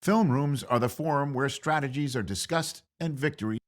Film rooms are the forum where strategies are discussed and victory.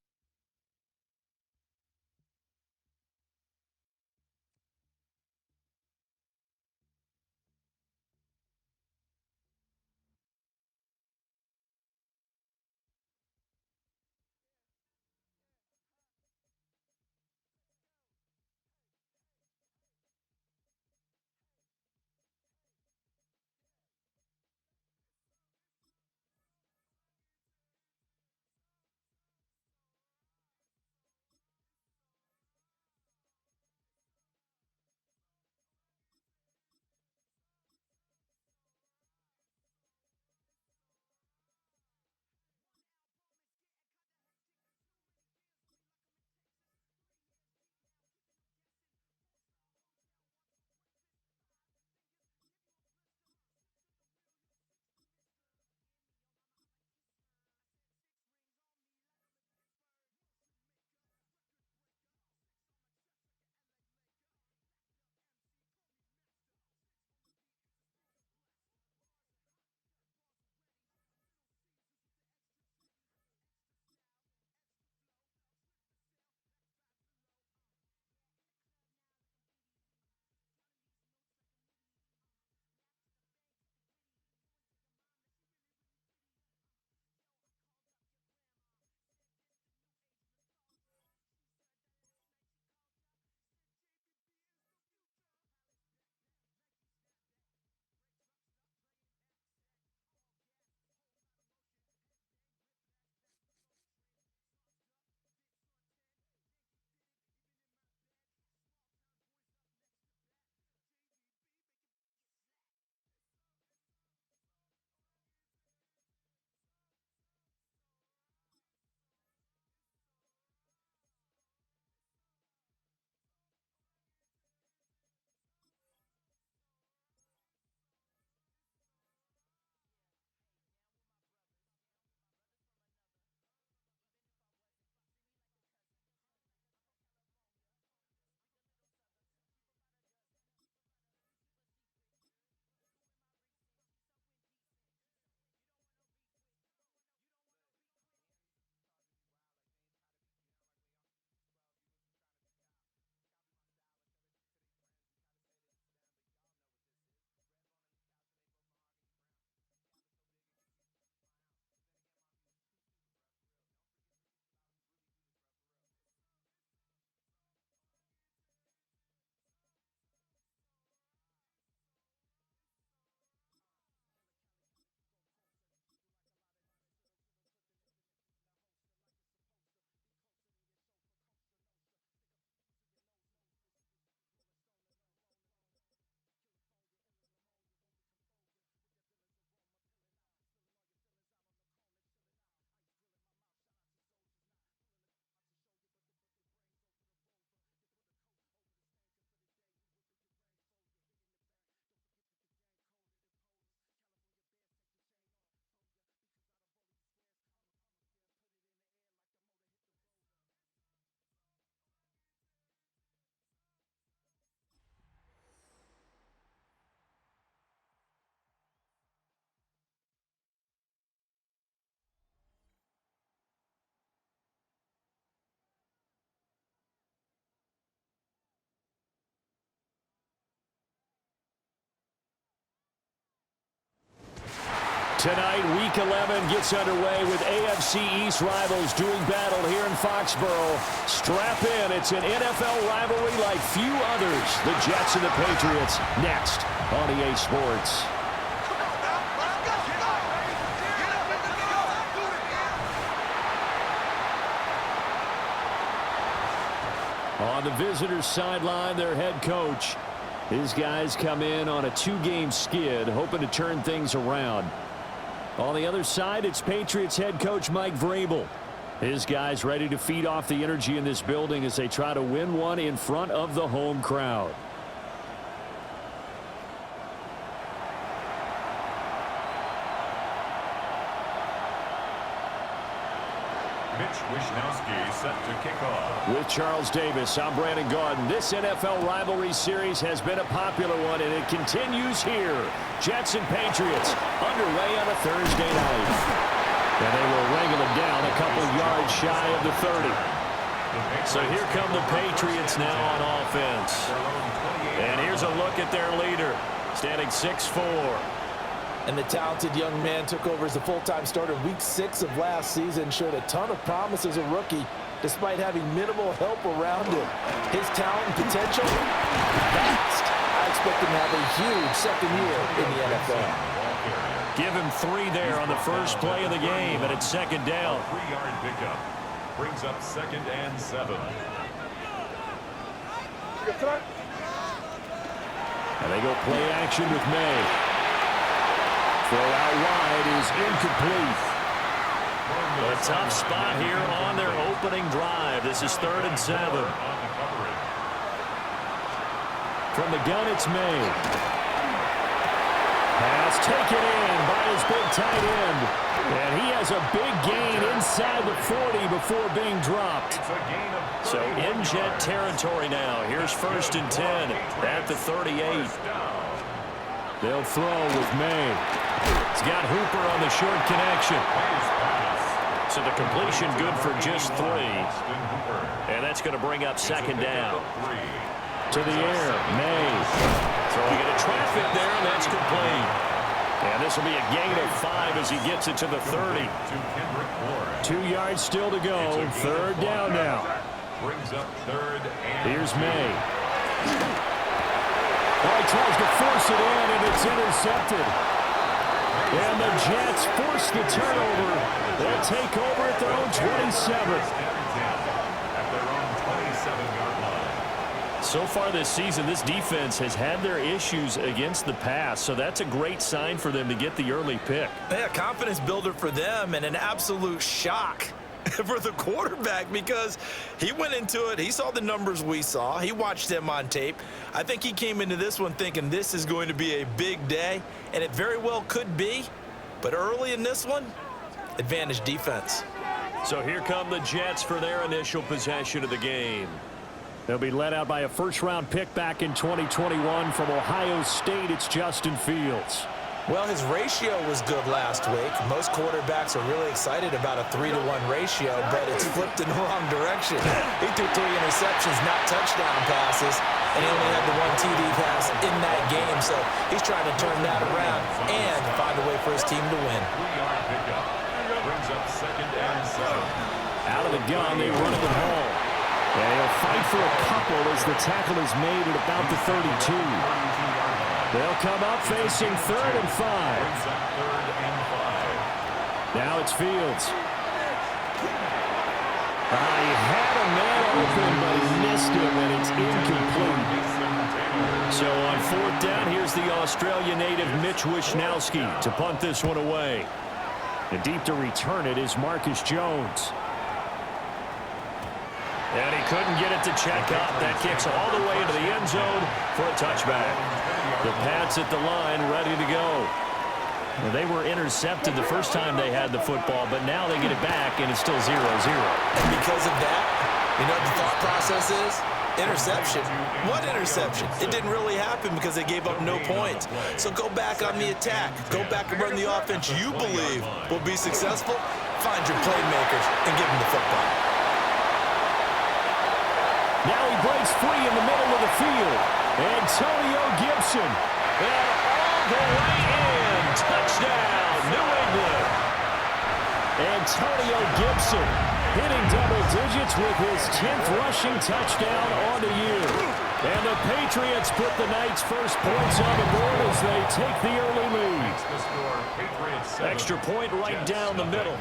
Tonight, Week 11 gets underway with AFC East rivals doing battle here in Foxborough. Strap in. It's an NFL rivalry like few others. The Jets and the Patriots next on EA Sports. On the visitors' sideline, their head coach. His guys come in on a 2-game skid, hoping to turn things around. On the other side, it's Patriots head coach Mike Vrabel. His guys ready to feed off the energy in this building as they try to win one in front of the home crowd. Mitch Wishnowski set to kick off. With Charles Davis, I'm Brandon Gaudin. This NFL rivalry series has been a popular one, and it continues here. Jets and Patriots underway on a Thursday night. And they will wrangle them down a couple yards shy of the 30. So here come the Patriots now on offense. And here's a look at their leader, standing 6'4". And the talented young man took over as a full-time starter week 6 of last season, showed a ton of promise as a rookie, despite having minimal help around him. His talent and potential, vast. I expect him to have a huge second year in the NFL. Give him 3 there on the first play of the game, and it's second down. 3-yard pickup brings up 2nd and 7. And they go play action with May. Throw out wide is incomplete. A tough spot here on their opening drive. This is 3rd and 7. From the gun, it's May. Pass taken in by his big tight end. And he has a big gain inside the 40 before being dropped. So in Jet territory now. Here's 1st and 10 at the 38. They'll throw with May. He's got Hooper on the short connection. So the completion good for just 3. And that's going to bring up 2nd down. To the air, May. Throwing into traffic there, and that's complete. And this will be a gain of 5 as he gets it to the 30. 2 yards still to go. 3rd down now. Brings up 3rd and here's May. Oh, he tries to force it in, and it's intercepted. And the Jets force the turnover. They'll take over at their own 27. At their own 27-yard line. So far this season, this defense has had their issues against the pass, so that's a great sign for them to get the early pick. Yeah, confidence builder for them and an absolute shock for the quarterback because he went into it. He saw the numbers we saw. He watched them on tape. I think he came into this one thinking this is going to be a big day, and it very well could be. But early in this one, advantage defense. So here come the Jets for their initial possession of the game. They'll be led out by a first-round pick back in 2021 from Ohio State. It's Justin Fields. Well, his ratio was good last week. Most quarterbacks are really excited about a 3-to-1 ratio, but it's flipped in the wrong direction. He threw 3 interceptions, not touchdown passes, and he only had the 1 TD pass in that game. So he's trying to turn that around and find a way for his team to win. 3-yard pickup brings up 2nd and 7. Out of the gun, they run it at home. And he'll fight for a couple as the tackle is made at about the 32. They'll come up facing 3rd and 5. Now it's Fields. He had a man open, but he missed him, and it's incomplete. So on 4th down, here's the Australia native Mitch Wishnowski to punt this one away. And deep to return it is Marcus Jones. And he couldn't get it to check up. That kicks all the way into the end zone for a touchback. The Pats at the line ready to go. Well, they were intercepted the first time they had the football, but now they get it back, and it's still 0-0. And because of that, you know what the thought process is? Interception. What interception? It didn't really happen because they gave up no points. So go back on the attack. Go back and run the offense you believe will be successful. Find your playmakers and give them the football. Now he breaks free in the middle of the field. Antonio Gibson. And all the way in. Touchdown, New England. Antonio Gibson hitting double digits with his 10th rushing touchdown on the year. And the Patriots put the Knights' first points on the board as they take the early lead. Extra point right down the middle.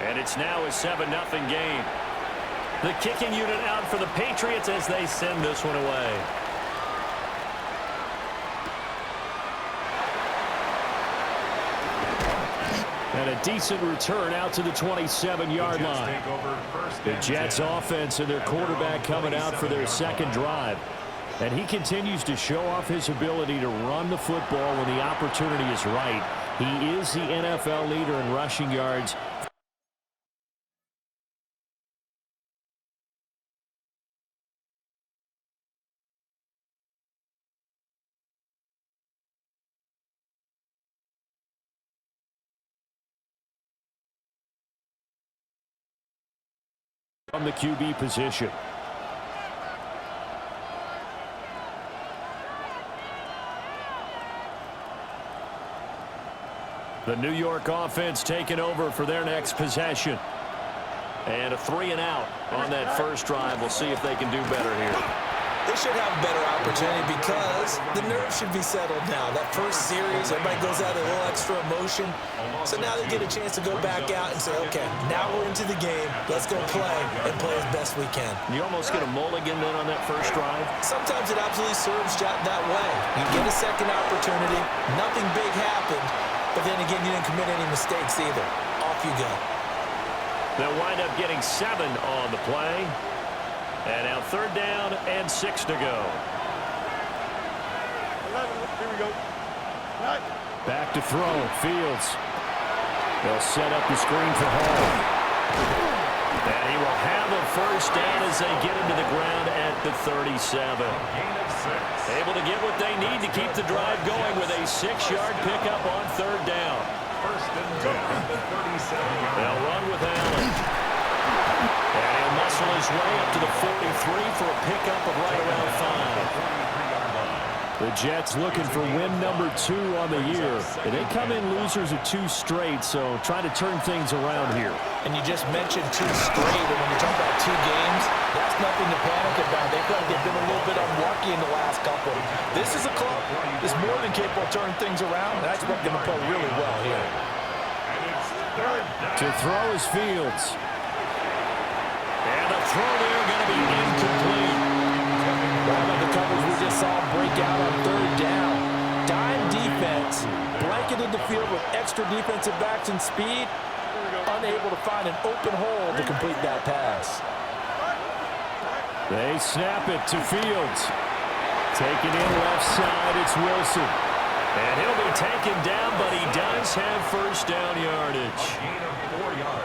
And it's now a 7-0 game. The kicking unit out for the Patriots as they send this one away. And a decent return out to the 27-yard line. The Jets offense and their quarterback coming out for their second drive. And he continues to show off his ability to run the football when the opportunity is right. He is the NFL leader in rushing yards from the QB position. The New York offense taking over for their next possession. And a 3 and out on that first drive. We'll see if they can do better here. They should have a better opportunity because the nerves should be settled now. That first series, everybody goes out with a little extra emotion. So now they get a chance to go back out and say, okay, now we're into the game. Let's go play and play as best we can. You almost get a mulligan then on that first drive? Sometimes it absolutely serves that way. You get a second opportunity. Nothing big happened. But then again, you didn't commit any mistakes either. Off you go. They'll wind up getting 7 on the play. And now 3rd down and 6 to go. 11, here we go. Right. Back to throw. Fields. They'll set up the screen for Hall. And he will have a first down as they get him to the ground at the 37. Gain of 6. Able to get what they need to keep the drive going with a 6-yard pickup on 3rd down. First and 10 at the 37-yard. They'll run with Allen. And he'll muscle his way up to the 43 for a pickup of right around 5. The Jets looking for win number 2 on the year. And they come in losers of 2 straight, so try to turn things around here. And you just mentioned 2 straight, and when you talk about 2 games, that's nothing to panic about. They felt like they've been a little bit unlucky in the last couple. This is a club that's more than capable of turning things around, and I expect them to play really well here. To throw is Fields. And the throw there going to be incomplete. One of the coverage we just saw break out on 3rd down. Dime defense, blanketed the field with extra defensive backs and speed, unable to find an open hole to complete that pass. They snap it to Fields. Taking in left side, it's Wilson. And he'll be taken down, but he does have first down yardage.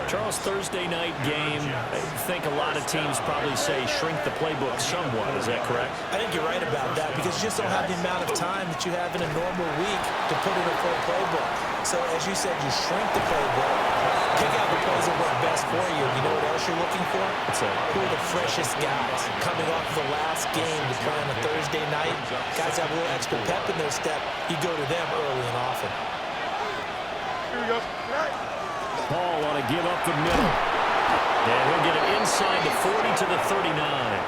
Charles, Thursday night game, I think a lot of teams probably say shrink the playbook somewhat. Is that correct? I think you're right about that because you just don't have the amount of time that you have in a normal week to put in a full playbook. So as you said, you shrink the playbook, pick out the plays that work best for you. You know what else you're looking for? Who are the freshest guys coming off the last game to play on a Thursday night? Guys have a little extra pep in their step. You go to them early and often. Here we go. Paul want to give up the middle. And he'll get it inside the 40 to the 39.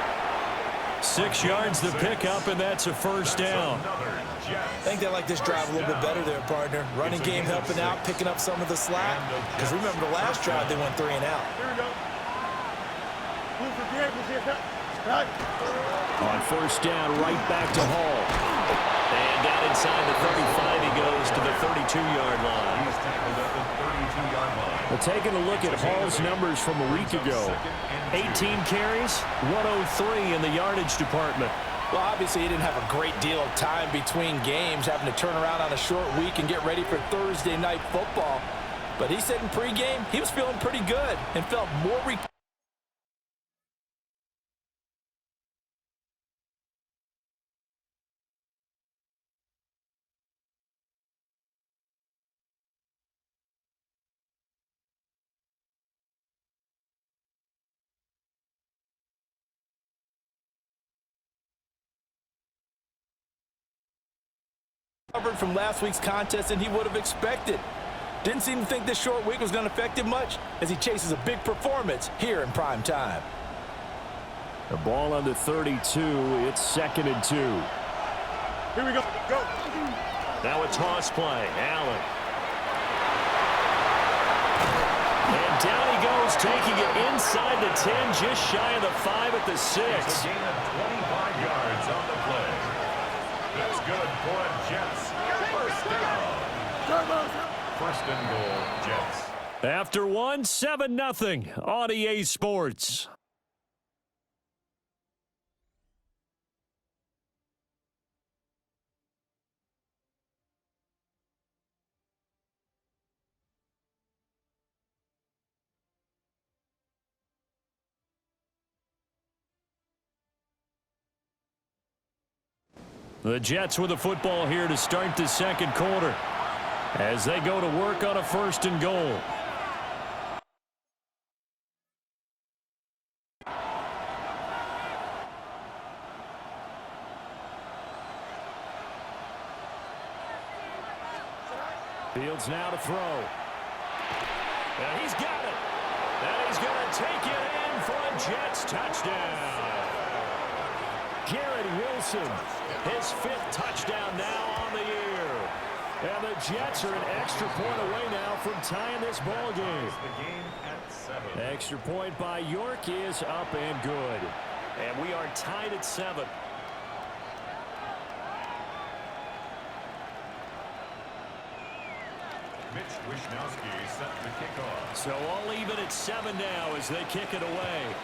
6 yards the pickup, and that's a first down. I think they like this drive a little bit better there, partner. Running game helping out, picking up some of the slack. Because remember the last drive, they went 3 and out. Here we go. Move for Greg. Right. On first down, right back to Hall. And down inside the 35, he goes to the 32-yard line. He's tackled at the 32-yard line. Well, taking a look at Hall's numbers from a week ago. 18 carries, 103 in the yardage department. Well, obviously, he didn't have a great deal of time between games, having to turn around on a short week and get ready for Thursday night football. But he said in pregame, he was feeling pretty good and felt more recovered from last week's contest than he would have expected. Didn't seem to think this short week was going to affect him much as he chases a big performance here in prime time. The ball on the 32. It's 2nd and 2. Here we go. Go. Now a toss play. Allen. And down he goes, taking it inside the 10, just shy of the 5 at the 6. It's a gain of 25 yards on the play. That's good for a Jets. First down. First and goal, Jets. After 1, 7-0 on EA Sports. The Jets with the football here to start the second quarter as they go to work on a 1st and goal. Fields now to throw. And he's got it. And he's going to take it in for a Jets touchdown. Garrett Wilson, his 5th touchdown now on the year. And the Jets are an extra point away now from tying this ball game. Extra point by York is up and good. And we are tied at 7. Mitch Wishnowsky set the kickoff. So all even at 7 now as they kick it away.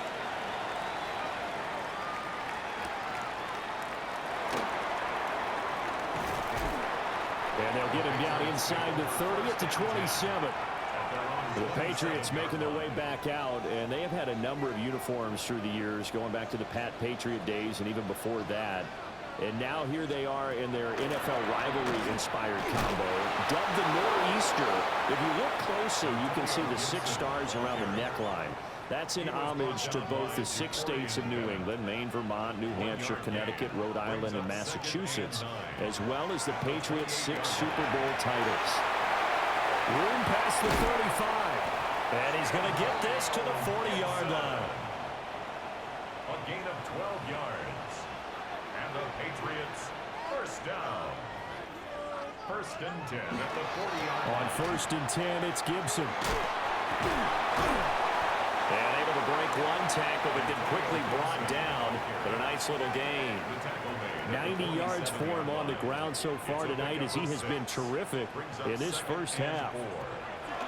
And they'll get him down inside the 30 at the 27. The Patriots making their way back out, and they have had a number of uniforms through the years, going back to the Pat Patriot days and even before that. And now here they are in their NFL rivalry-inspired combo, dubbed the Nor'easter. If you look closely, you can see the 6 stars around the neckline. That's in homage to both the 6 states of New England, Maine, Vermont, New Hampshire, Connecticut, Rhode Island, and Massachusetts, as well as the Patriots' 6 Super Bowl titles. Room past the 35, and he's going to get this to the 40-yard line. A gain of 12 yards. And the Patriots, first down. 1st and 10 at the 40-yard line. On 1st and 10, it's Gibson. And able to break one tackle, but then quickly brought down. But a nice little gain. 90 yards for him on the ground so far tonight as he has been terrific in this first half.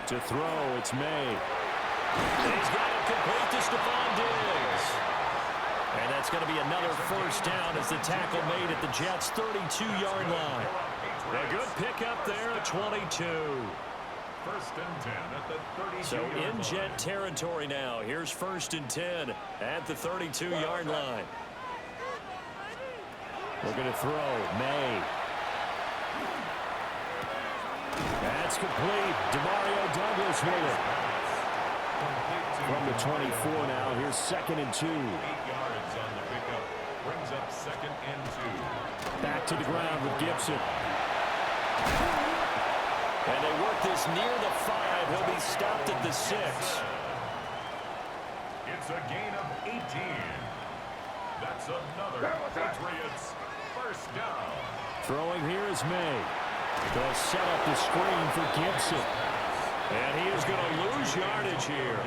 To throw, it's May. And he's got it complete to Stephon Diggs. And that's going to be another first down as the tackle made at the Jets' 32-yard line. A good pickup there at 22. 1st and 10 at the 32-yard So in line. Jet territory now. Here's 1st and 10 at the 32-yard line. We're going to throw. May. That's complete. Demario Douglas with it. From the 24 now. Here's 2nd and 2. 8 yards on the pickup. Brings up 2nd and 2. Back to the ground with Gibson. And they work this near the 5. He'll be stopped at the 6. It's a gain of 18. That's another Patriots first down. Throwing here is May. They'll set up the screen for Gibson. And he is going to lose yardage here.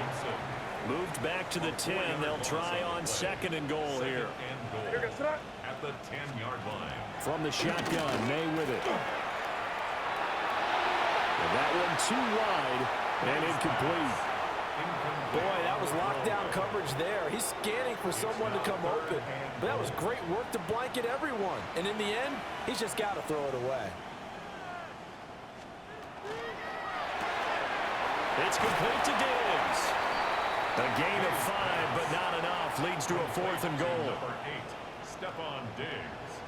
Moved back to the 10. They'll try on 2nd and goal here. At the 10-yard line. From the shotgun, May with it. And that one too wide and incomplete. Boy, that was lockdown coverage there. He's scanning for someone to come open. But that was great work to blanket everyone. And in the end, he's just got to throw it away. It's complete to Diggs. A gain of 5, but not enough. Leads to a 4th and goal. Number 8, Stephon Diggs.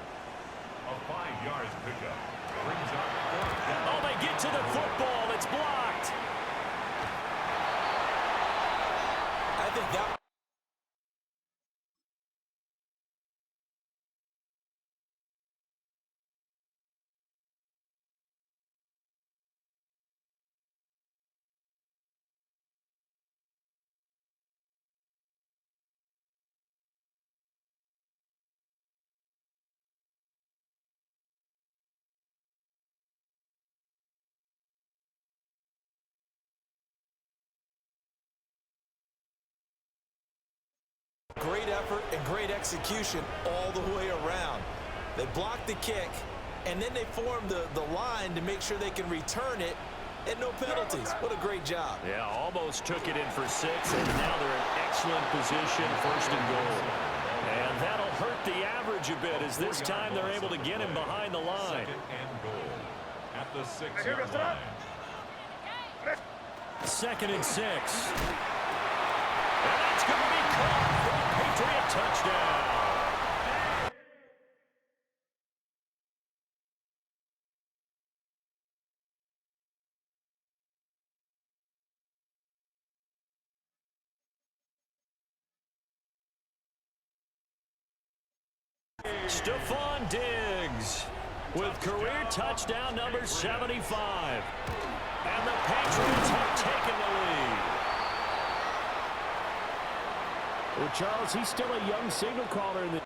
A 5-yard pickup. Brings up 4th down. Oh, they get to the football. It's blocked. I think that... Great effort and great execution all the way around. They blocked the kick, and then they formed the line to make sure they can return it, and no penalties. What a great job. Yeah, almost took it in for 6, and now they're in excellent position, 1st and goal. And that'll hurt the average a bit as this time they're able to get him behind the line. 2nd and goal. At the 6-yard line. 2nd and 6. And that's going to be caught for a Patriot touchdown. Stephon Diggs. with career touchdown number 75. And the Patriots have taken the lead. Well, Charles, he's still a young signal caller in the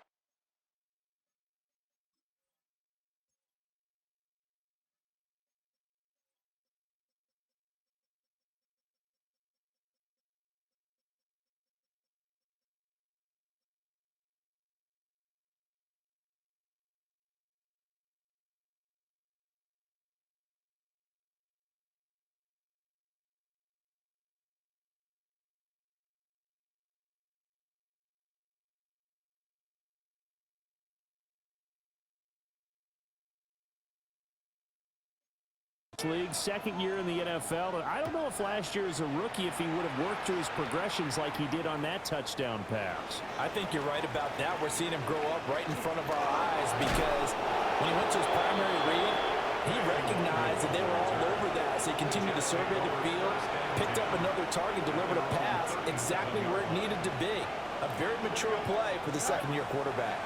league, second year in the NFL. I don't know if last year as a rookie, if he would have worked through his progressions like he did on that touchdown pass. I think you're right about that. We're seeing him grow up right in front of our eyes because when he went to his primary read, he recognized that they were all over that. So he continued to survey the field, picked up another target, delivered a pass exactly where it needed to be. A very mature play for the second-year quarterback.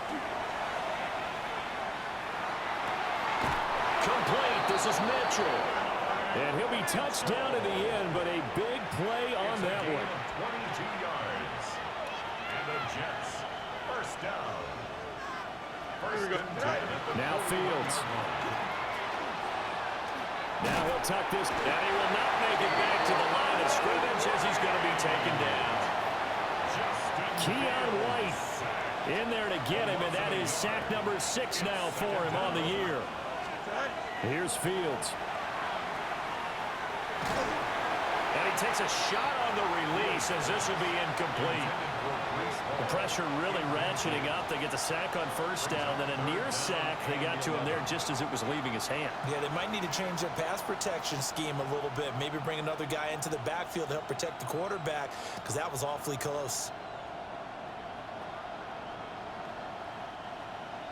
Complete. This is Mitchell. And he'll be touched down in the end, but a big play on that one. 22 yards. And the Jets, first down. First and 10. Now Fields. Now he'll tuck this, and he will not make it back to the line of scrimmage as he's going to be taken down. Keon White in there to get him, and that is sack number 6 now for him on the year. Here's Fields. And he takes a shot on the release as this will be incomplete. The pressure really ratcheting up. They get the sack on first down, then a near sack. They got to him there just as it was leaving his hand. Yeah, they might need to change their pass protection scheme a little bit. Maybe bring another guy into the backfield to help protect the quarterback because that was awfully close.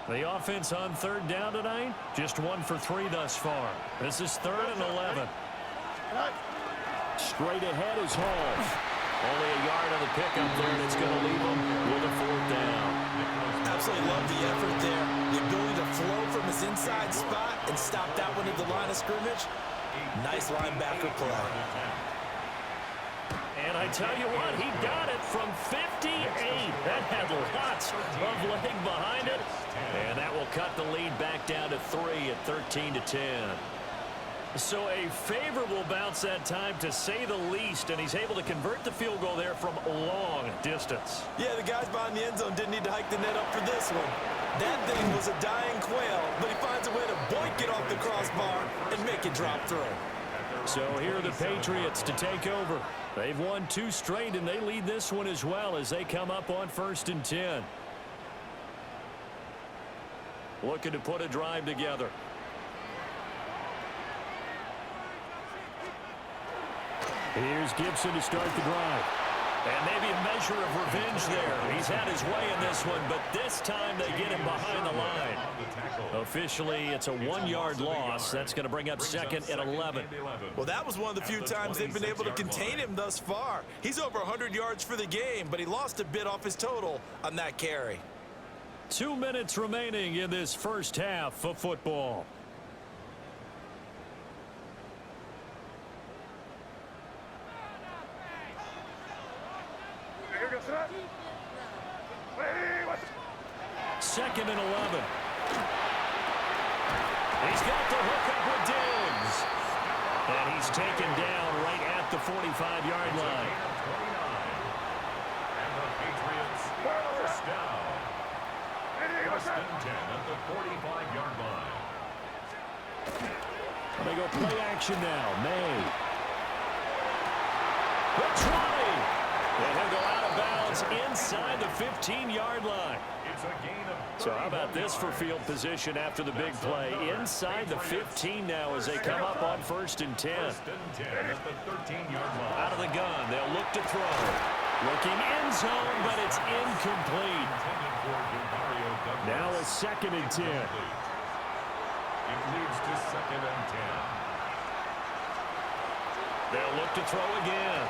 The offense on third down tonight, just 1 for 3 thus far. This is 3rd and 11. Straight ahead is Hall. Only a yard on the pickup there, and it's going to leave him with a 4th down. Absolutely love the effort there. The ability to flow from his inside spot and stop that one at the line of scrimmage. Nice linebacker play. And I tell you what, he got it from 58. That had lots of leg behind it. And that will cut the lead back down to 3 at 13-10. So a favorable bounce that time, to say the least, and he's able to convert the field goal there from long distance. Yeah, the guys behind the end zone didn't need to hike the net up for this one. That thing was a dying quail, but he finds a way to boink it off the crossbar and make it drop through. So here are the Patriots to take over. They've won 2 straight, and they lead this one as well as they come up on 1st and 10. Looking to put a drive together. Here's Gibson to start the drive. And maybe a measure of revenge there. He's had his way in this one, but this time they get him behind the line. Officially, it's a 1-yard loss. That's going to bring up 2nd and 11. Well, that was one of the few times they've been able to contain him thus far. He's over 100 yards for the game, but he lost a bit off his total on that carry. 2 minutes remaining in this first half of football. Second and 11. He's got the hook up with Diggs. And he's taken down right at the 45-yard line. And the Patriots, first down. First and 10 at the 45-yard line. They go play action now. May. The try. And he'll go out of bounds inside the 15-yard line. It's a gain of 30. So how about this for field position after the big play? Inside the 15 now as they come up on 1st and 10. First and 10 at the 13-yard line. Out of the gun, they'll look to throw. Looking end zone, but it's incomplete. Now a 2nd and 10. It leads to 2nd and 10. They'll look to throw again.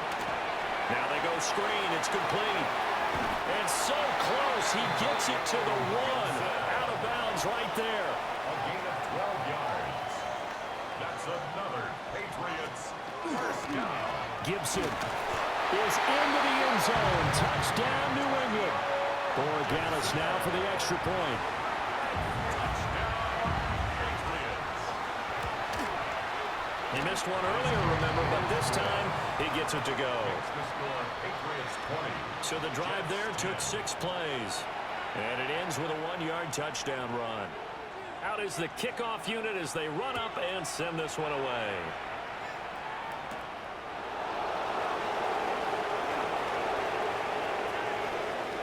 Now they go screen. It's complete. And so close. He gets it to the 1. Out of bounds right there. A gain of 12 another Patriots first down. Gibson is into the end zone. Touchdown, New England. Borganis now for the extra point. He missed one earlier, remember, but this time he gets it to go. So the drive there took 6 plays. And it ends with a 1-yard touchdown run. Out is the kickoff unit as they run up and send this one away.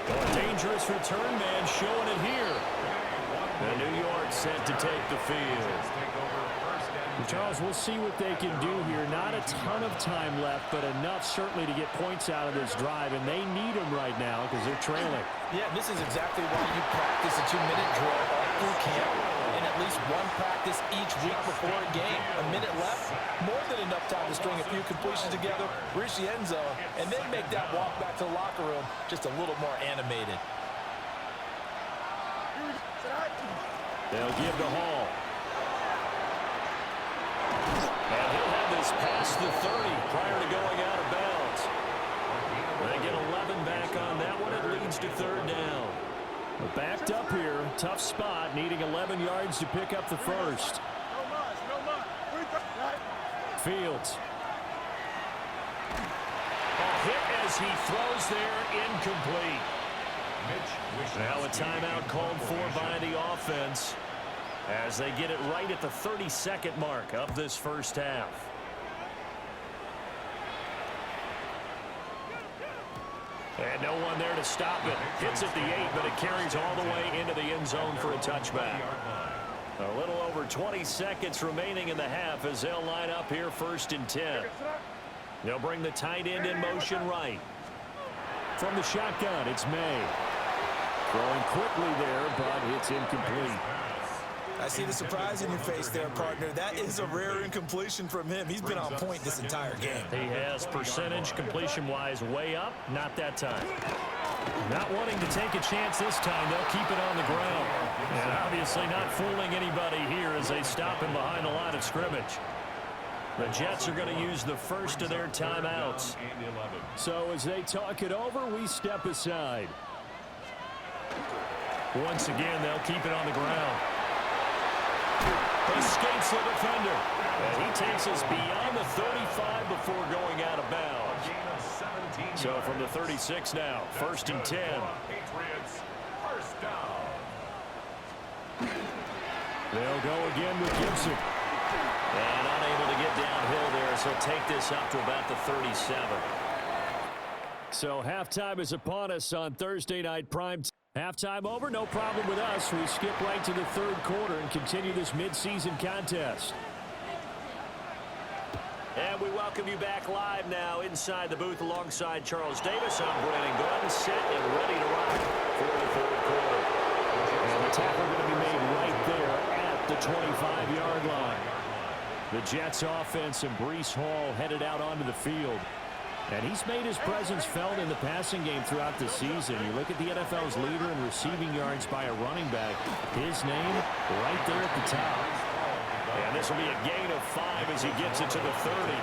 A dangerous return man showing it here. And New York set to take the field. Charles, we'll see what they can do here. Not a ton of time left, but enough certainly to get points out of this drive, and they need them right now because they're trailing. Yeah, this is exactly why you practice a 2-minute drill all through camp and at least one practice each week before a game. A minute left, more than enough time to string a few completions together, reach the end zone, and then make that walk back to the locker room just a little more animated. They'll give to Hall. And he'll have this past the 30 prior to going out of bounds. They get 11 back on that one. It leads to 3rd down. Backed up here. Tough spot. Needing 11 yards to pick up the first. Fields. A hit as he throws there. Incomplete. Now a timeout called for by the offense as they get it right at the 32nd mark of this first half. And no one there to stop it. Hits at the 8, but it carries all the way into the end zone for a touchback. A little over 20 seconds remaining in the half as they'll line up here 1st and 10. They'll bring the tight end in motion right. From the shotgun, it's May. Throwing quickly there, but it's incomplete. I see the surprise in your face there, partner. That is a rare incompletion from him. He's been on point this entire game. He has percentage completion-wise way up. Not that time. Not wanting to take a chance this time. They'll keep it on the ground. And obviously not fooling anybody here as they stop him behind the line of scrimmage. The Jets are going to use the first of their timeouts. So as they talk it over, we step aside. Once again, they'll keep it on the ground. Escapes the defender. And he takes us beyond the 35 before going out of bounds. So from the 36 now, 1st and 10. Patriots first down. They'll go again with Gibson. And unable to get downhill there, so take this up to about the 37. So halftime is upon us on Thursday Night Prime. Halftime over, no problem with us. We skip right to the 3rd quarter and continue this midseason contest. And we welcome you back live now inside the booth alongside Charles Davis. I'm Brandon Gordon, set and ready to rock for the 3rd quarter. And the tackle going to be made right there at the 25-yard line. The Jets offense and Breece Hall headed out onto the field. And he's made his presence felt in the passing game throughout the season. You look at the NFL's leader in receiving yards by a running back. His name right there at the top. And this will be a gain of 5 as he gets it to the 30.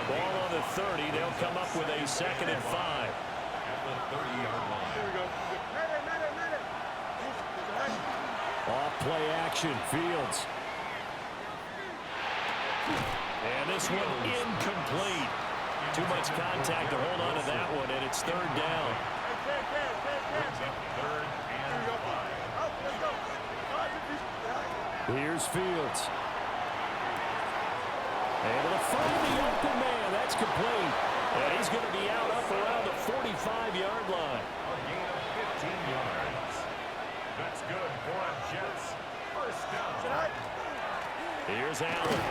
Ball on the 30. They'll come up with a 2nd and 5. At the 30-yard line. Off play action. Fields. And this one incomplete. Too much contact to hold on to that one, and it's 3rd down. Brings up 3rd and 5. Here's Fields. Able to find the open man. That's complete. And he's going to be out up around the 45-yard line. A gain of 15 yards. That's good for a Jets first down. Here's Allen.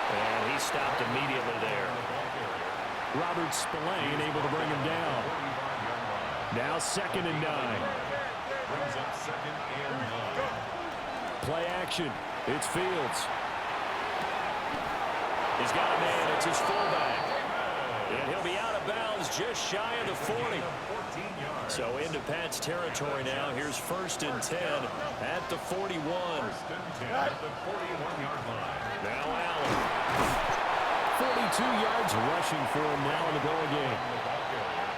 And he stopped immediately there. Robert Spillane able to bring him down. Now 2nd and 9. Brings up 2nd and 9. Play action. It's Fields. He's got a man. It's his fullback. And he'll be out of bounds just shy of the 40. So into Pat's territory now. Here's 1st and 10 at the 41. At the 41-yard line. Now Allen. 42 yards rushing for him now in the ball game.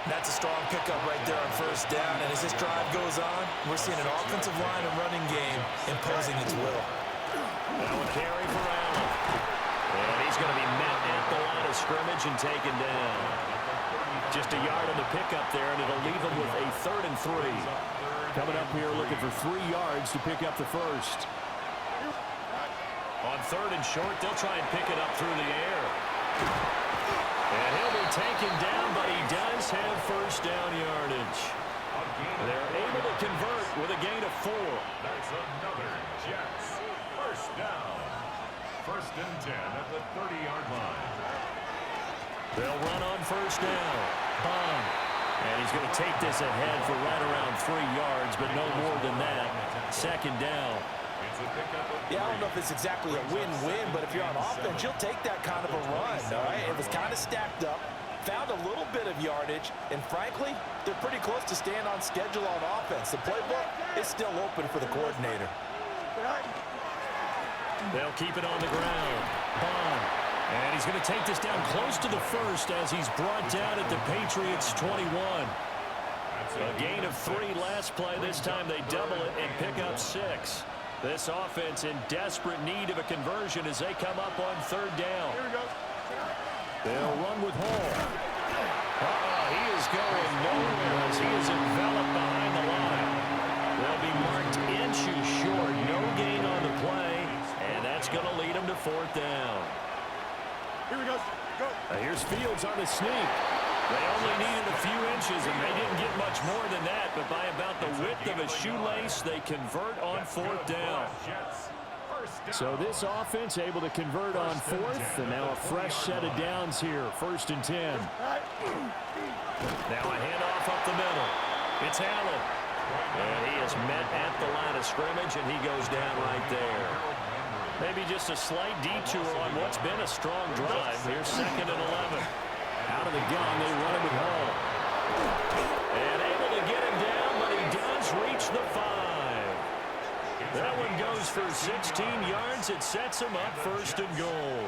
That's a strong pickup right there on 1st down. And as this drive goes on, we're seeing an offensive line and running game imposing its will. Now a carry for Allen. And he's going to be met at the line of scrimmage and taken down. Just a yard on the pickup there, and it'll leave him with a 3rd and 3. Coming up here looking for 3 yards to pick up the first. On 3rd and short, they'll try and pick it up through the air. And he'll be taken down, but he does have 1st down yardage. They're able to convert with a gain of 4. That's another Jets. 1st down. 1st and 10 at the 30-yard line. They'll run on 1st down. Bond. And he's going to take this ahead for right around 3 yards, but no more than that. 2nd down. Yeah, I don't know if it's exactly a win-win, but if you're on offense, you'll take that kind of a run, all right? It was kind of stacked up, found a little bit of yardage, and frankly, they're pretty close to staying on schedule on offense. The playbook is still open for the coordinator. They'll keep it on the ground. Bond. And he's going to take this down close to the first as he's brought down at the Patriots' 21. A gain of 3 last play. This time they double it and pick up 6. This offense in desperate need of a conversion as they come up on 3rd down. Here we go. They'll run with Hall. He is going nowhere as he is enveloped behind the line. They'll be marked inches short. No gain on the play, and that's going to lead them to 4th down. Here we go. Go. Here's Fields on the sneak. They only needed a few inches, and they didn't get much more than that, but by about the width of a shoelace, they convert on 4th down. So this offense able to convert on 4th, and now a fresh set of downs here, 1st and 10. Now a handoff up the middle. It's Allen. And he is met at the line of scrimmage, and he goes down right there. Maybe just a slight detour on what's been a strong drive. Here's 2nd and 11. Out of the gun, they run it with Hall. And able to get him down, but he does reach the 5. That one goes for 16 yards. It sets him up 1st and goal.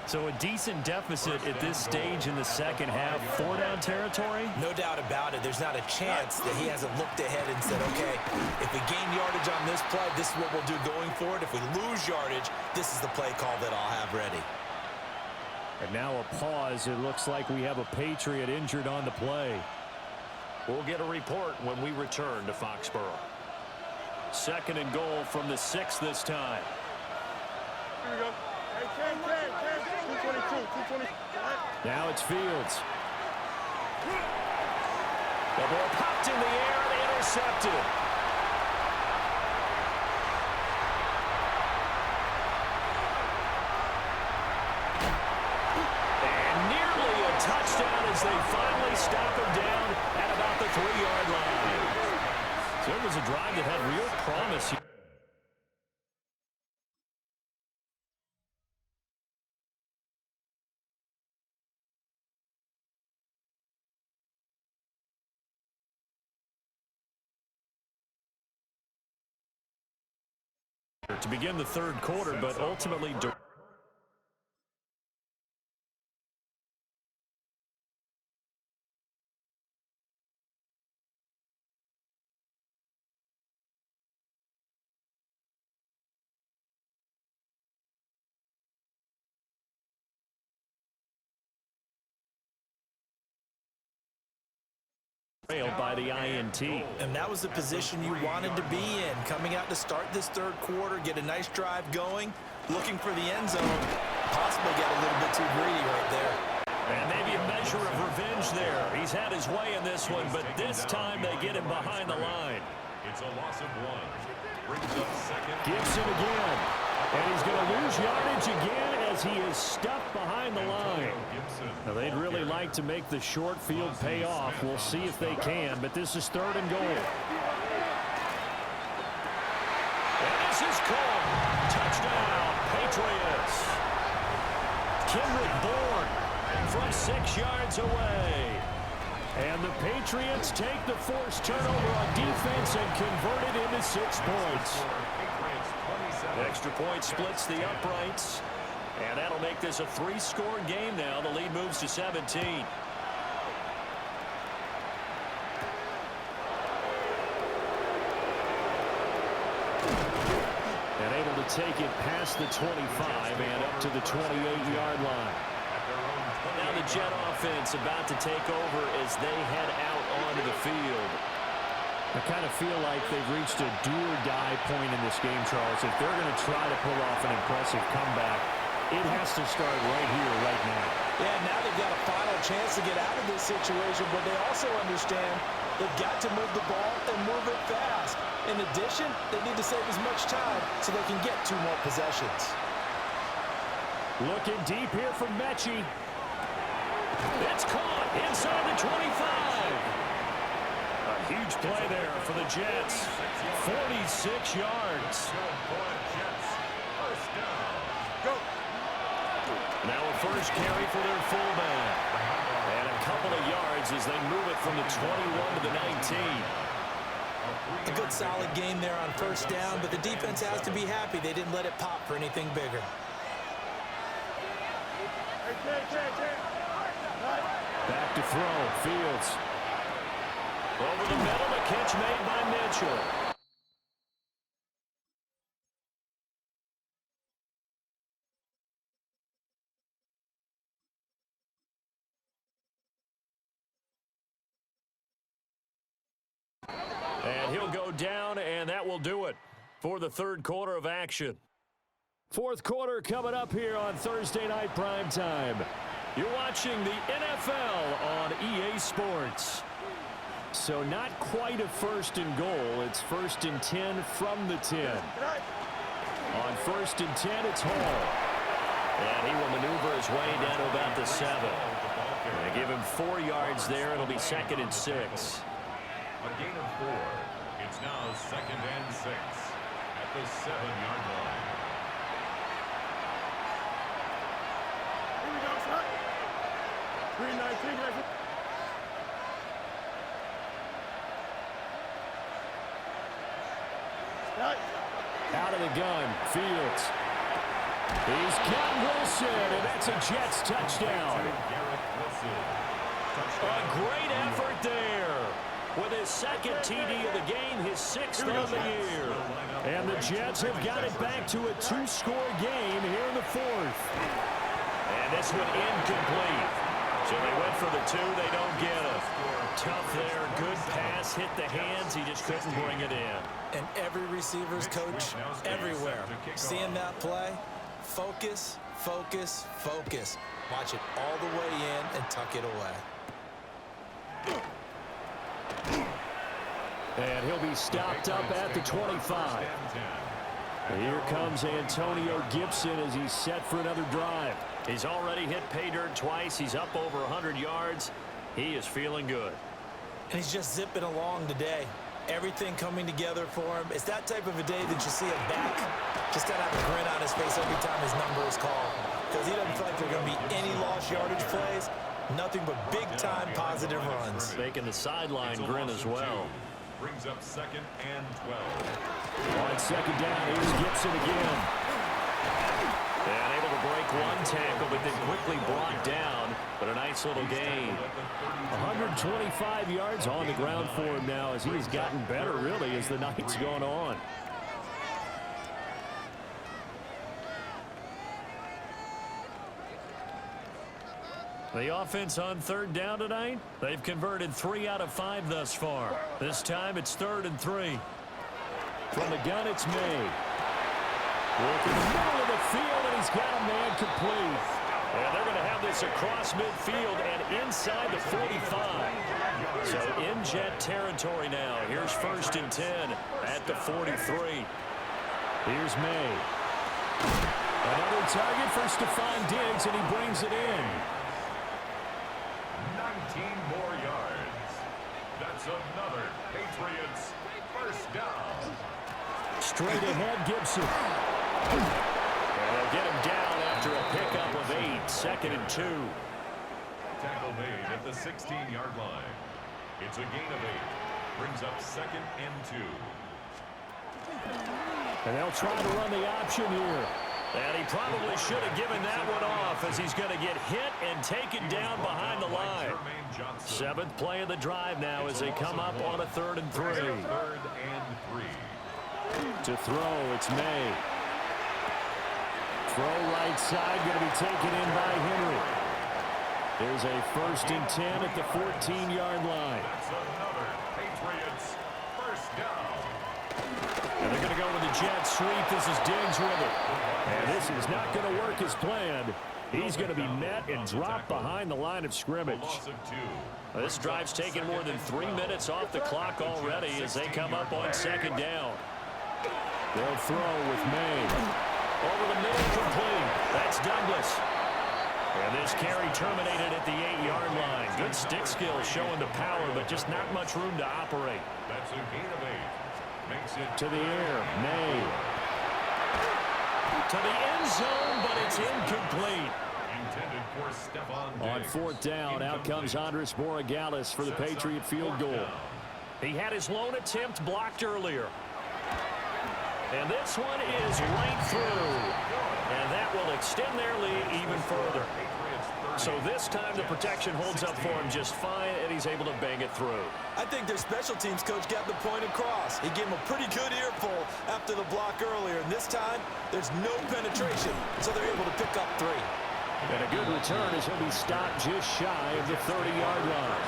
So a decent deficit at this stage in the second half. 4-down territory? No doubt about it. There's not a chance that he hasn't looked ahead and said, okay, if we gain yardage on this play, this is what we'll do going forward. If we lose yardage, this is the play call that I'll have ready. And now a pause. It looks like we have a Patriot injured on the play. We'll get a report when we return to Foxborough. 2nd and goal from the 6 this time. Here we go. Hey, Ken. 222. Now it's Fields. The ball popped in the air and intercepted. Touchdown as they finally stop him down at about the 3-yard line. So it was a drive that had real promise here. To begin the 3rd quarter, but ultimately by the INT. And that was the position you wanted to be in. Coming out to start this 3rd quarter, get a nice drive going, looking for the end zone. Possibly got a little bit too greedy right there. And maybe a measure of revenge there. He's had his way in this one, but this time they get him behind the line. It's a loss of 1. Brings up 2nd. Gives him again. And he's going to lose yardage again as he is stuck behind the line. Now, they'd really like to make the short field pay off. We'll see if they can, but this is 3rd and goal. And this is caught. Touchdown, Patriots. Kendrick Bourne from 6 yards away. And the Patriots take the forced turnover on defense and convert it into 6 points. Extra point splits the uprights. And that'll make this a 3-score game now. The lead moves to 17. And able to take it past the 25 and up to the 28-yard line. Now the Jet offense about to take over as they head out onto the field. I kind of feel like they've reached a do-or-die point in this game, Charles. If they're going to try to pull off an impressive comeback, it has to start right here, right now. Yeah, now they've got a final chance to get out of this situation, but they also understand they've got to move the ball and move it fast. In addition, they need to save as much time so they can get 2 more possessions. Looking deep here from Mechie. It's caught inside the 25. A huge play there for the Jets. 46 yards. Now a first carry for their fullback. And a couple of yards as they move it from the 21 to the 19. A good solid game there on first down, but the defense has to be happy they didn't let it pop for anything bigger. Back to throw, Fields. Over the middle, the catch made by Mitchell. And he'll go down, and that will do it for the 3rd quarter of action. 4th quarter coming up here on Thursday Night Primetime. You're watching the NFL on EA Sports. So not quite a 1st and goal. It's 1st and 10 from the 10. On 1st and 10, it's Hall. And he will maneuver his way down to about the 7. They give him 4 yards there. It'll be 2nd and 6. A gain of 4. It's now 2nd and 6 at the 7-yard line. Here we go, son. 319. Out of the gun, Fields. He's got Wilson, and that's a Jets touchdown. A great effort there. With his 2nd TD of the game, his 6th of the year. And the Jets have got it back to a 2-score game here in the 4th. And this one incomplete. So they went for the 2, they don't get it. Tough there, good pass, hit the hands, he just couldn't bring it in. And every receiver's coach everywhere. Seeing that play, focus, focus, focus. Watch it all the way in and tuck it away. And he'll be stopped up at the 25. Here comes Antonio Gibson as he's set for another drive. He's already hit pay dirt twice. He's up over 100 yards. He is feeling good. And he's just zipping along today. Everything coming together for him. It's that type of a day that you see a back just kind of have a grin on his face every time his number is called. Because he doesn't feel like there are going to be any lost yardage plays. Nothing but big-time positive runs. Making the sideline grin as well. Brings up 2nd and 12. On 2nd down, here's Gibson again. And able to break one tackle, but then quickly brought down. But a nice little gain. 125 yards on the ground for him now as he's gotten better, really, as the night's gone on. The offense on 3rd down tonight, they've converted 3 out of 5 thus far. This time it's 3rd and 3. From the gun, it's May. Working the middle of the field, and he's got a man complete. And they're going to have this across midfield and inside the 45. So in Jet territory now. Here's 1st and 10 at the 43. Here's May. Another target for Stephon Diggs, and he brings it in. 19 more yards. That's another Patriots 1st down. Straight ahead, Gibson. And they'll get him down after a pickup of 8. 2nd and 2. Tackle made at the 16-yard line. It's a gain of 8. Brings up 2nd and 2. And they'll try to run the option here. And he probably should have given that one off as he's going to get hit and taken down behind the line. 7th play of the drive now as they come up on a 3rd and 3. 3rd and 3. To throw, it's May. Throw right side, going to be taken in by Henry. There's a 1st and 10 at the 14-yard line. That's another Patriots first down. And they're going to go with the jet sweep. This is Diggs with it. And this is not going to work as planned. He's going to be met and dropped behind the line of scrimmage. This drive's taken more than 3 minutes off the clock already as they come up on 2nd down. They'll throw with May. Over the middle, complete. That's Douglas. And this carry terminated at the 8-yard line. Good stick skills showing the power, but just not much room to operate. That's a gain of 8. Makes it To the air, May. To the end zone, but it's incomplete. intended for Stephon On Diggs. 4th down, out comes Andres Borregales for the Patriot field goal. He had his lone attempt blocked earlier. And this one is right through. And that will extend their lead even further. So this time the protection holds up for him just fine, and he's able to bang it through. I think their special teams coach got the point across. He gave him a pretty good earful after the block earlier. And this time, there's no penetration, so they're able to pick up 3. And a good return as he'll be stopped just shy of the 30-yard line.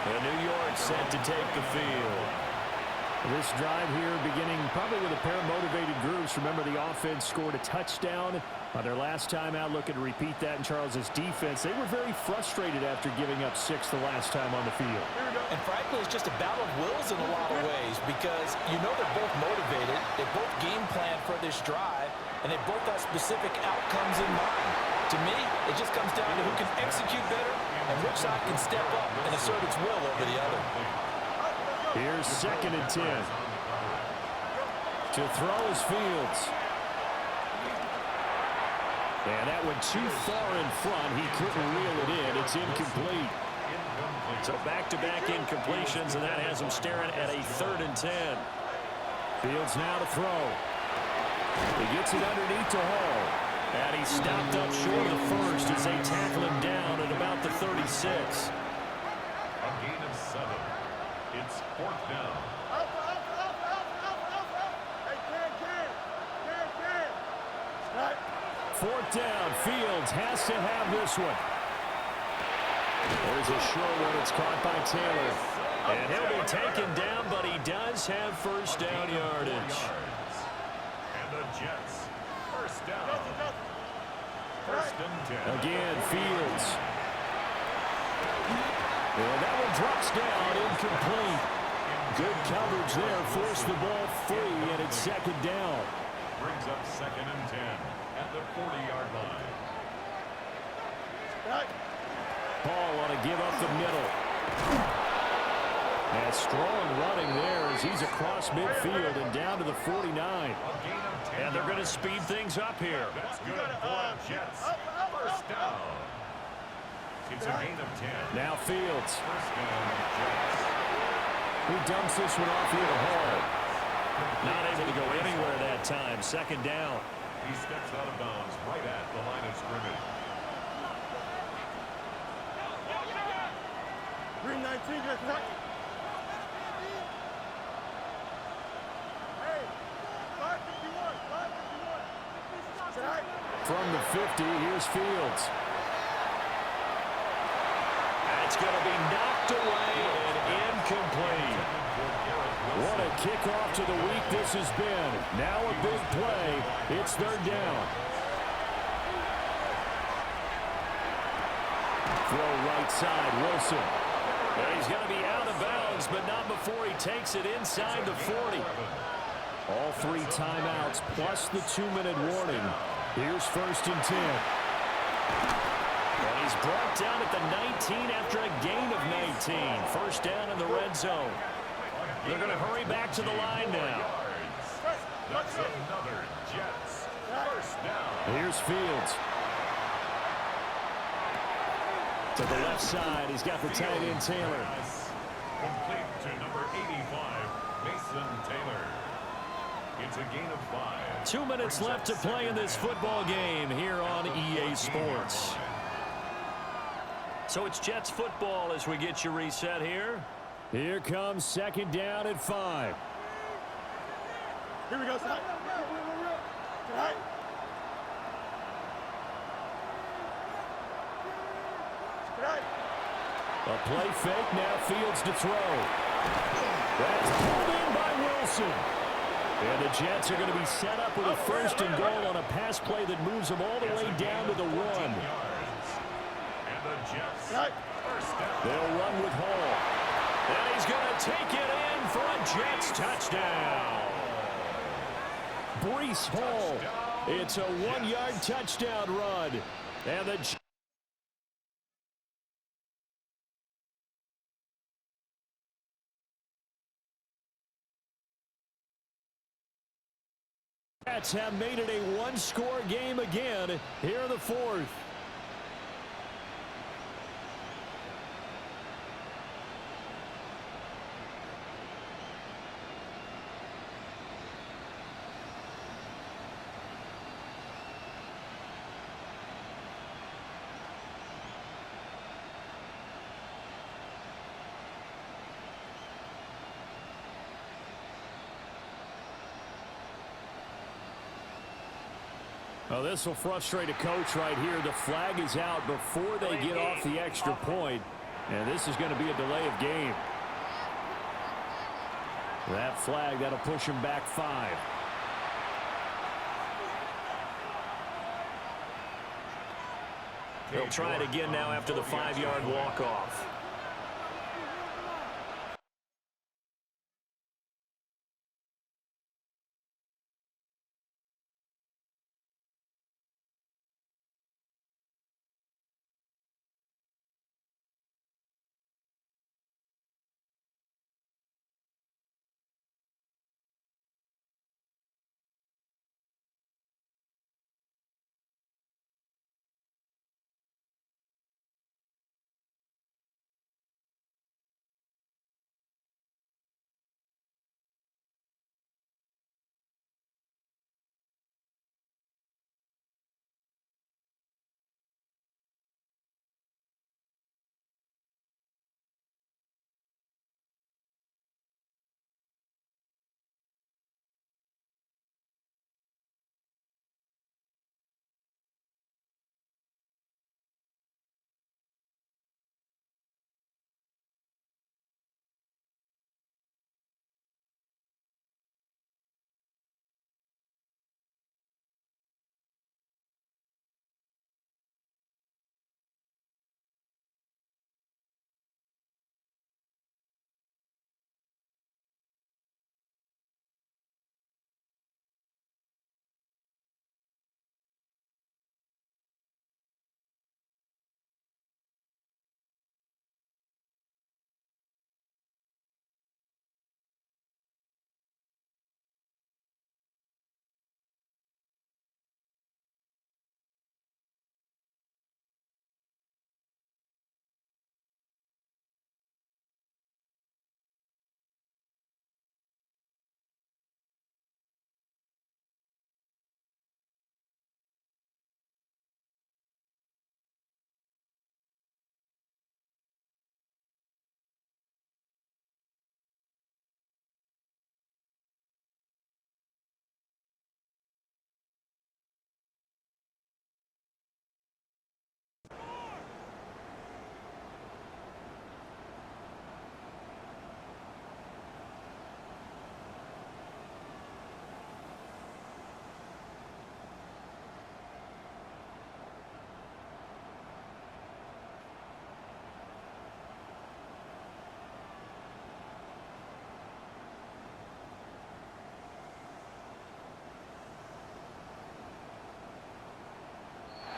And New York set to take the field. This drive here beginning probably with a pair of motivated groups. Remember, the offense scored a touchdown on their last time out. Looking to repeat that in Charles's defense. They were very frustrated after giving up 6 the last time on the field. And frankly, it's just a battle of wills in a lot of ways because you know they're both motivated. They both game plan for this drive, and they both have specific outcomes in mind. To me, it just comes down to who can execute better and which side can step up and assert its will over the other. Here's 2nd and 10. To throw is Fields. And that went too far in front. He couldn't reel it in. It's incomplete. So back-to-back incompletions, and that has him staring at a 3rd and 10. Fields now to throw. He gets it underneath to Hall. And he's stopped up short of the first as they tackle him down at about the 36. A gain of 7. It's 4th down. Hey, 4th down. Fields has to have this one. There's a short one. It's caught by Taylor. And he'll be taken down, but he does have first down yardage. And the Jets, first down. 1st and 10. Again, Fields. And that one drops down, incomplete. Good coverage there, forced the ball free, and it's 2nd down. Brings up 2nd and 10 at the 40-yard line. Paul want to give up the middle. And strong running there as he's across midfield and down to the 49. A gain of 10. And they're going to speed things up here. That's good for Jets. First down. It's a gain of 10. Now Fields. First down, Jets. He dumps this one off here to Hall. Not able to go anywhere that time. 2nd down. He steps out of bounds right at the line of scrimmage. Green 19, just not. Hey, 551, 551. From the 50, here's Fields. That's going to be knocked away and incomplete. What a kickoff to the week this has been. Now a big play. It's 3rd down. Throw right side, Wilson. And he's going to be out of bounds, but not before he takes it inside the 40. All 3 timeouts plus the 2-minute warning. Here's 1st and 10. And he's brought down at the 19 after a gain of 19. First down in the red zone. They're going to hurry back to the line now. That's another Jets. First down. Here's Fields. To the left side, he's got the tight end Taylor. Complete to number 85, Mason Taylor. It's a gain of 5. 2 minutes left to play in this football game here on EA Sports. So it's Jets football as we get you reset here. Here comes second down at 5. Here we go, son. Right. A play fake, now Fields to throw. That's pulled in by Wilson. And the Jets are going to be set up with a first and goal on a pass play that moves them all the way down to the 1. And the Jets first down. They'll run with Hall. And he's going to take it in for a Jets touchdown. Breece Hall. It's a 1-yard touchdown run. And the Jets have made it a one-score game again here in the 4th. Oh, this will frustrate a coach right here. The flag is out before they get off the extra point, and this is going to be a delay of game. That flag, that'll push him back 5. He'll try it again now after the 5-yard walk-off.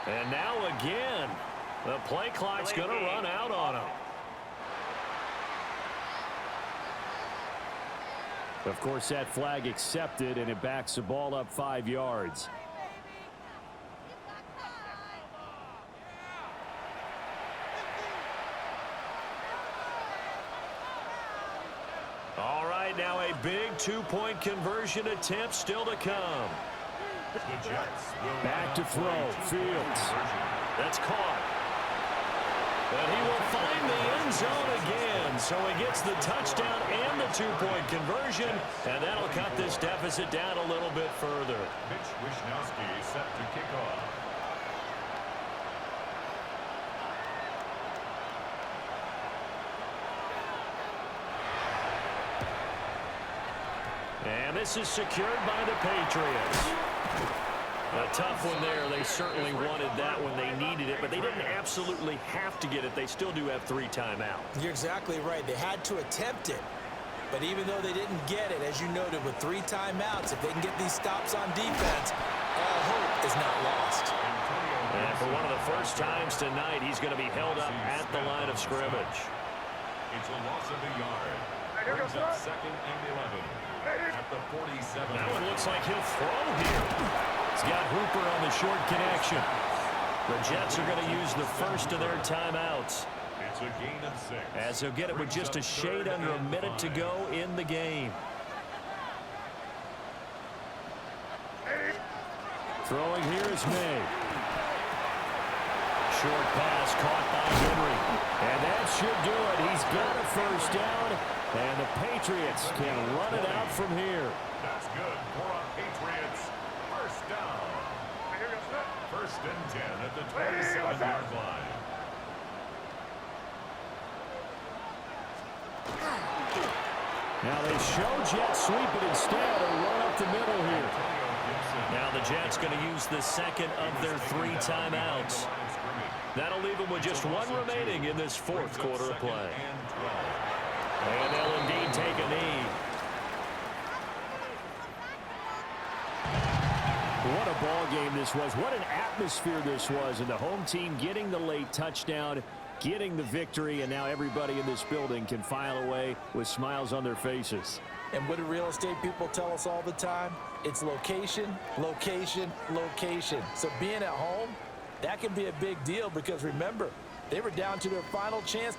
And now again, the play clock's going to run out on him. Of course, that flag accepted, and it backs the ball up 5 yards. two-point conversion attempt still to come. The Jets will Back to throw. Fields. That's caught. And he will find the end zone again. So he gets the touchdown and the two-point conversion. And that'll cut this deficit down a little bit further. Mitch Wishnowsky set to kick off. And this is secured by the Patriots. A tough one there. They certainly wanted that when they needed it, but they didn't absolutely have to get it. They still do have 3 timeouts. You're exactly right. They had to attempt it. But even though they didn't get it, as you noted, with 3 timeouts, if they can get these stops on defense, all hope is not lost. And for one of the first times tonight, he's going to be held up at the line of scrimmage. It's a loss of a yard. Brings up 2nd and 11. At the 47. Now it looks like he'll throw here. He's got Hooper on the short connection. The Jets are going to use the first of their timeouts, It's a gain of 6. as he'll get it with just a shade under a minute to go in the game. Throwing here is May. Short pass caught by Henry. And that should do it. He's got a first down, and the Patriots can run it out from here. That's good for a Patriots first down. First and 10 at the 27-yard line. Now they show Jets sweep it instead and run up the middle here. Now the Jets going to use the second of their 3 timeouts. That'll leave them with just 1 remaining in this 4th quarter of play. And they'll indeed take a knee. What a ball game this was. What an atmosphere this was. And the home team getting the late touchdown, getting the victory, and now everybody in this building can file away with smiles on their faces. And what do real estate people tell us all the time? It's location, location, location. So being at home, that can be a big deal because, remember, they were down to their final chance